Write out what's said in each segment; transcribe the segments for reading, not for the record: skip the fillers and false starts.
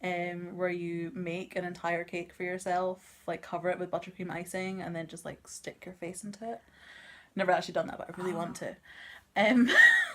where you make an entire cake for yourself, like cover it with buttercream icing, and then just like stick your face into it. Never actually done that, but I really want to.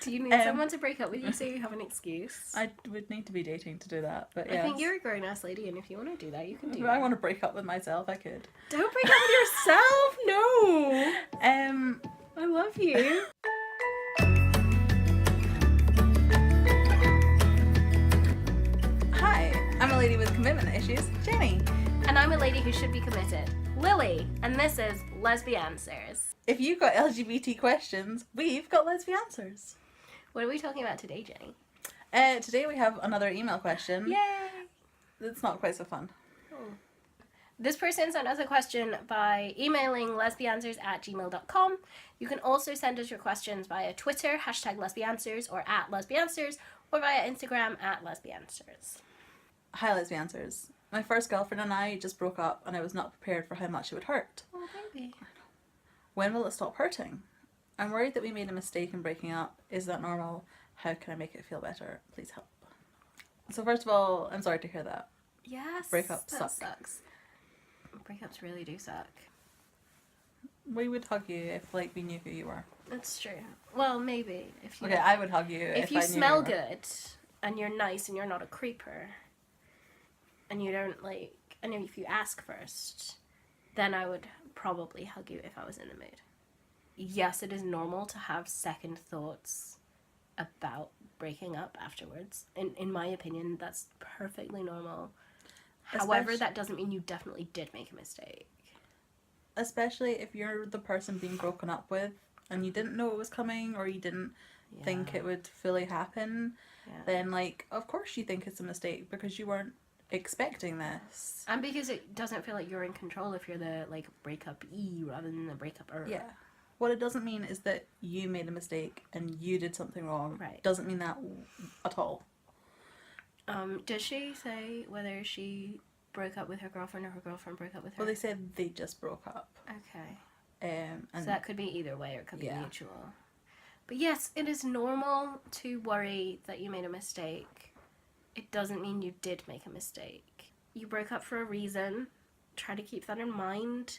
Do you need someone to break up with you so you have an excuse? I would need to be dating to do that, but I think you're a grown ass lady, and if you want to do that, you can do If that. I want to break up with myself, I could. Don't break up with yourself! No! I love you. Hi, I'm a lady with commitment issues, Jenny. And I'm a lady who should be committed, Lilly. And this is Lesbianswers. If you've got LGBT questions, we've got Lesbianswers. What are we talking about today, Jenny? Today we have another email question. Yay! It's not quite so fun. This person sent us a question by emailing lesbianswers@gmail.com. You can also send us your questions via Twitter, #lesbianswers, or @lesbianswers, or via Instagram @lesbianswers. Hi, Lesbianswers. My first girlfriend and I just broke up, and I was not prepared for how much it would hurt. Oh, baby. When will it stop hurting? I'm worried that we made a mistake in breaking up. Is that normal? How can I make it feel better? Please help. So first of all, I'm sorry to hear that. Yes. Breakups that suck. Sucks. Breakups really do suck. We would hug you if like we knew who you were. That's true. Well, maybe if you. Okay, I would hug you if I you knew smell were. good and you're nice and you're not a creeper, and you don't and if you ask first, then I would probably hug you if I was in the mood. Yes, it is normal to have second thoughts about breaking up afterwards. In my opinion, that's perfectly normal. However, that doesn't mean you definitely did make a mistake. Especially if you're the person being broken up with and you didn't know it was coming or you didn't think it would fully happen, then like of course you think it's a mistake because you weren't expecting this. And because it doesn't feel like you're in control if you're the breakup-y rather than the breakup-er. Yeah. What it doesn't mean is that you made a mistake and you did something wrong. Right. Doesn't mean that at all. Does she say whether she broke up with her girlfriend or her girlfriend broke up with her? Well, they said they just broke up. Okay. And so that could be either way or it could be mutual. But yes, it is normal to worry that you made a mistake. It doesn't mean you did make a mistake. You broke up for a reason. Try to keep that in mind.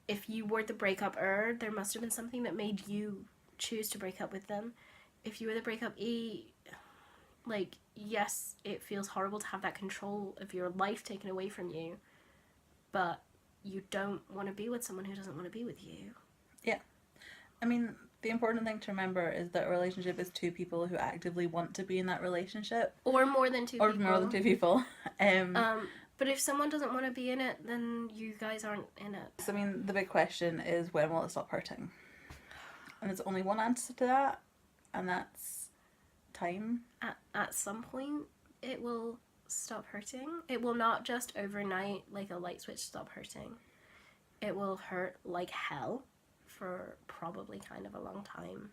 If you were the breakup-er, there must have been something that made you choose to break up with them. If you were the breakup-y, yes, it feels horrible to have that control of your life taken away from you, but you don't want to be with someone who doesn't want to be with you. Yeah. I mean, the important thing to remember is that a relationship is two people who actively want to be in that relationship. Or more than two people. Or more than two people. But if someone doesn't want to be in it, then you guys aren't in it. So, I mean, the big question is, when will it stop hurting? And there's only one answer to that, and that's time. At some point, it will stop hurting. It will not just overnight, like a light switch, stop hurting. It will hurt like hell for probably kind of a long time.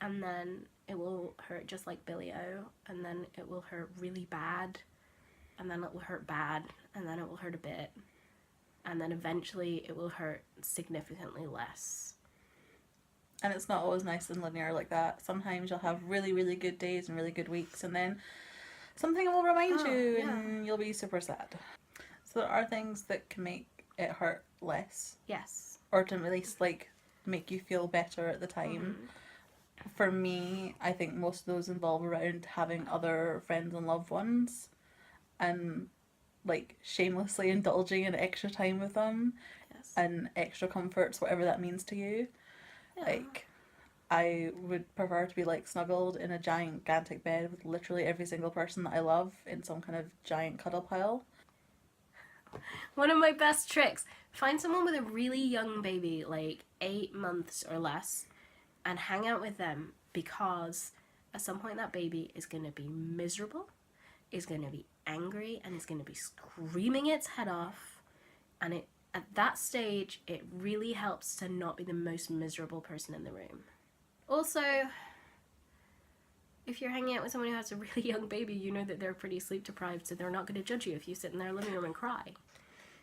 And then it will hurt just like Billy O, and then it will hurt really bad, and then it will hurt bad, and then it will hurt a bit, and then eventually it will hurt significantly less. And it's not always nice and linear like that. Sometimes you'll have really, really good days and really good weeks, and then something will remind you and you'll be super sad. So there are things that can make it hurt less. Yes. Or to at least make you feel better at the time. For me, I think most of those involve around having other friends and loved ones and shamelessly indulging in extra time with them. Yes. And extra comforts, whatever that means to you. Yeah. I would prefer to be snuggled in a gigantic bed with literally every single person that I love in some kind of giant cuddle pile. One of my best tricks, find someone with a really young baby, 8 months or less, and hang out with them, because at some point that baby is going to be miserable, is going to be angry, and is going to be screaming its head off, and at that stage, it really helps to not be the most miserable person in the room. Also, if you're hanging out with someone who has a really young baby, you know that they're pretty sleep deprived, so they're not going to judge you if you sit in their living room and cry.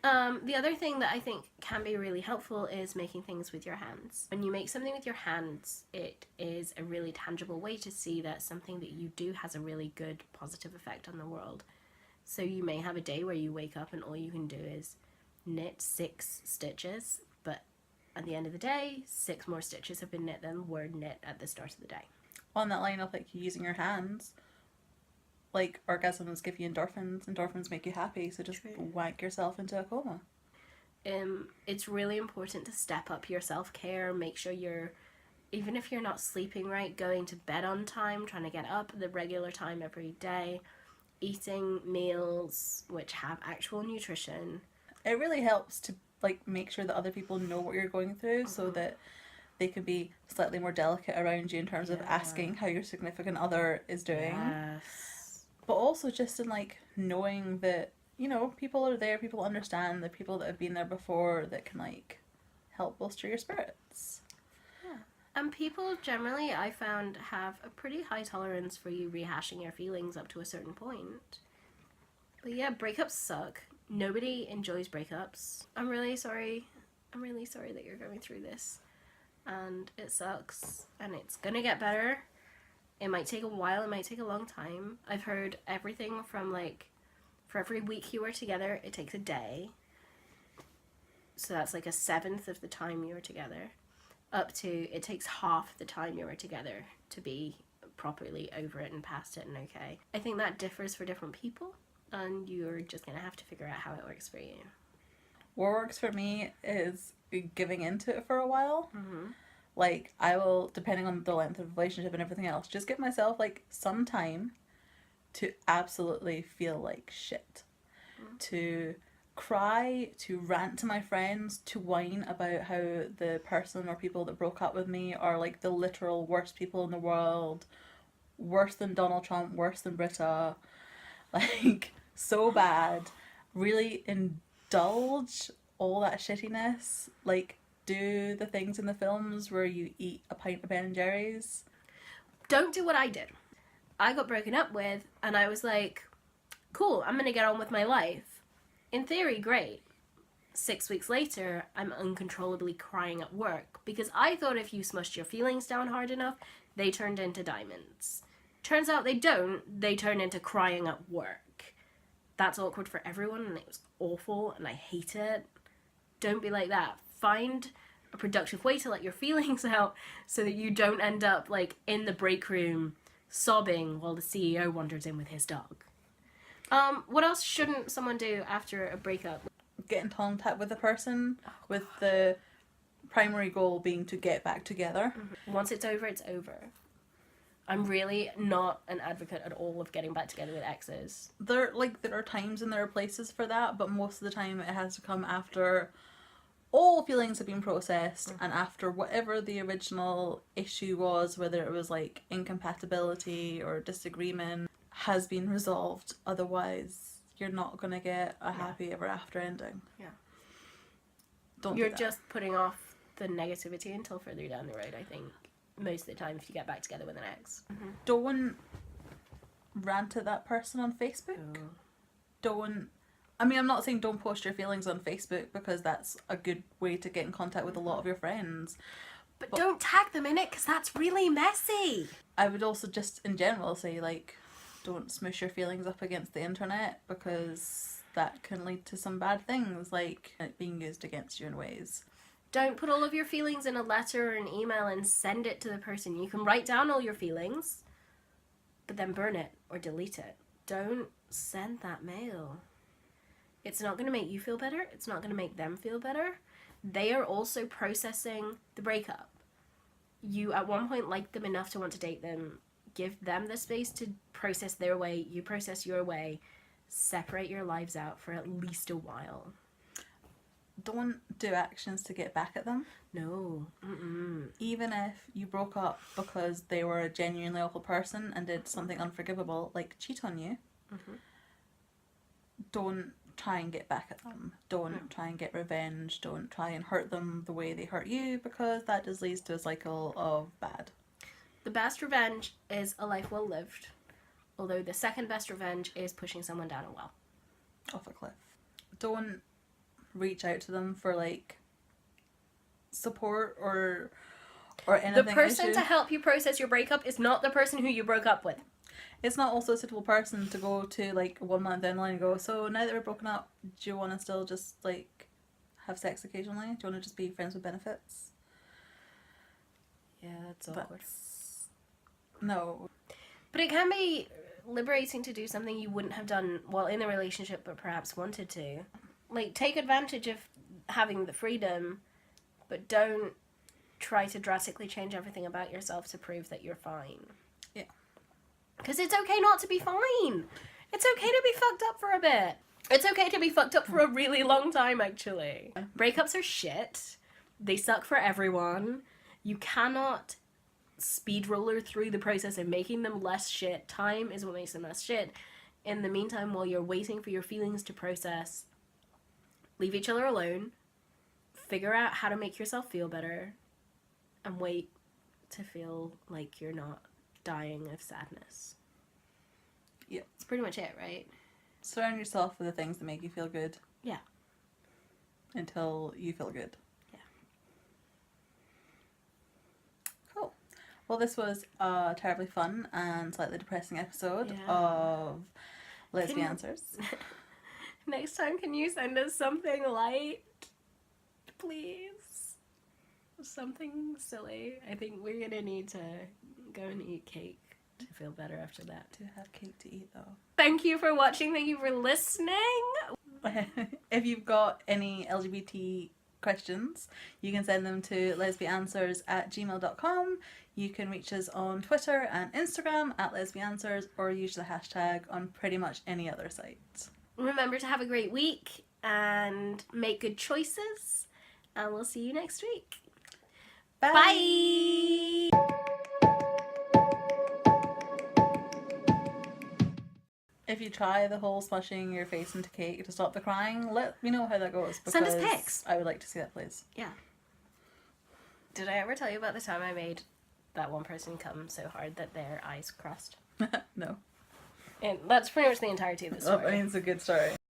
The other thing that I think can be really helpful is making things with your hands. When you make something with your hands, it is a really tangible way to see that something that you do has a really good positive effect on the world. So you may have a day where you wake up and all you can do is knit 6 stitches, but at the end of the day, 6 more stitches have been knit than were knit at the start of the day. On that line of like using your hands, like orgasms give you endorphins make you happy, so just True. wank yourself into a coma. It's really important to step up your self-care, make sure you're, even if you're not sleeping right, going to bed on time, trying to get up at the regular time every day, eating meals which have actual nutrition. It really helps to like make sure that other people know what you're going through, so that they can be slightly more delicate around you in terms of asking how your significant other is doing. Yes. But also just in like knowing that, you know, people are there, people understand, the people that have been there before that can like help bolster your spirits. And people generally, I found, have a pretty high tolerance for you rehashing your feelings up to a certain point. But yeah, breakups suck. Nobody enjoys breakups. I'm really sorry that you're going through this. And it sucks. And it's gonna get better. It might take a while, it might take a long time. I've heard everything from like, for every week you were together, it takes a day. So that's like a 1/7 of the time you were together. Up to, it takes half the time you were together to be properly over it and past it and okay. I think that differs for different people, and you're just gonna have to figure out how it works for you. What works for me is giving into it for a while. Mm-hmm. Like, I will, depending on the length of the relationship and everything else, just give myself like some time to absolutely feel like shit. To cry, to rant to my friends, to whine about how the person or people that broke up with me are like the literal worst people in the world, worse than Donald Trump, worse than Britta, like so bad. Really indulge all that shittiness, like do the things in the films where you eat a pint of Ben and Jerry's. Don't do what I did. I got broken up with, and I was like, cool, I'm gonna get on with my life. In theory, great. 6 weeks later, I'm uncontrollably crying at work because I thought if you smushed your feelings down hard enough, they turned into diamonds. Turns out they don't, they turn into crying at work. That's awkward for everyone, and it was awful, and I hate it. Don't be like that. Find a productive way to let your feelings out so that you don't end up like in the break room sobbing while the CEO wanders in with his dog. What else shouldn't someone do after a breakup? Get in contact with the person, with the primary goal being to get back together. Once it's over, it's over. I'm really not an advocate at all of getting back together with exes. There are times and there are places for that, but most of the time it has to come after all feelings have been processed and after whatever the original issue was, whether it was like incompatibility or disagreement, has been resolved. Otherwise, you're not gonna get a happy ever after ending. Yeah. Don't You're do that. just putting off the negativity until further down the road, I think. Most of the time, if you get back together with an ex. Don't rant at that person on Facebook. I'm not saying don't post your feelings on Facebook, because that's a good way to get in contact with a lot of your friends. But don't tag them in it, because that's really messy. I would also just in general say, like, don't smush your feelings up against the internet, because that can lead to some bad things, like it being used against you in ways. Don't put all of your feelings in a letter or an email and send it to the person. You can write down all your feelings, but then burn it or delete it. Don't send that mail. It's not going to make you feel better. It's not going to make them feel better. They are also processing the breakup. You at one point liked them enough to want to date them. Give them the space to process their way. You process your way. Separate your lives out for at least a while. Don't do actions to get back at them. No. Mm-mm. Even if you broke up because they were a genuinely awful person and did something unforgivable, like cheat on you, don't try and get back at them. Don't try and get revenge. Don't try and hurt them the way they hurt you, because that just leads to a cycle of bad. The best revenge is a life well lived, although the second best revenge is pushing someone down a well. Off a cliff. Don't reach out to them for like support or anything. The person to help you process your breakup is not the person who you broke up with. It's not also a suitable person to go to like 1 month down the line and go, so now that we're broken up, do you want to still just like have sex occasionally? Do you want to just be friends with benefits? Yeah, that's awkward. No. But it can be liberating to do something you wouldn't have done while in a relationship but perhaps wanted to. Like, take advantage of having the freedom, but don't try to drastically change everything about yourself to prove that you're fine. Yeah. Because it's okay not to be fine. It's okay to be fucked up for a bit. It's okay to be fucked up for a really long time, actually. Breakups are shit. They suck for everyone. You cannot speedroller through the process of making them less shit. Time is what makes them less shit. In the meantime, while you're waiting for your feelings to process, leave each other alone. Figure out how to make yourself feel better. And wait to feel like you're not dying of sadness. Yeah. That's pretty much it, right? Surround yourself with the things that make you feel good. Yeah. Until you feel good. Yeah. Cool. Well, this was a terribly fun and slightly depressing episode Yeah. of Lesbianswers. Next time, can you send us something light? Please. Something silly. I think we're gonna need to go and eat cake to feel better after that. To have cake to eat, though. Thank you for watching. Thank you for listening. If you've got any LGBT questions, you can send them to lesbianswers@gmail.com. You can reach us on Twitter and Instagram @lesbianswers, or use the hashtag on pretty much any other site. Remember to have a great week and make good choices. And we'll see you next week. Bye! Bye! If you try the whole smushing your face into cake to stop the crying, let me know how that goes. Send us because pics. I would like to see that, please. Yeah. Did I ever tell you about the time I made that one person come so hard that their eyes crossed? No. And that's pretty much the entirety of the story. Oh, I mean, it's a good story.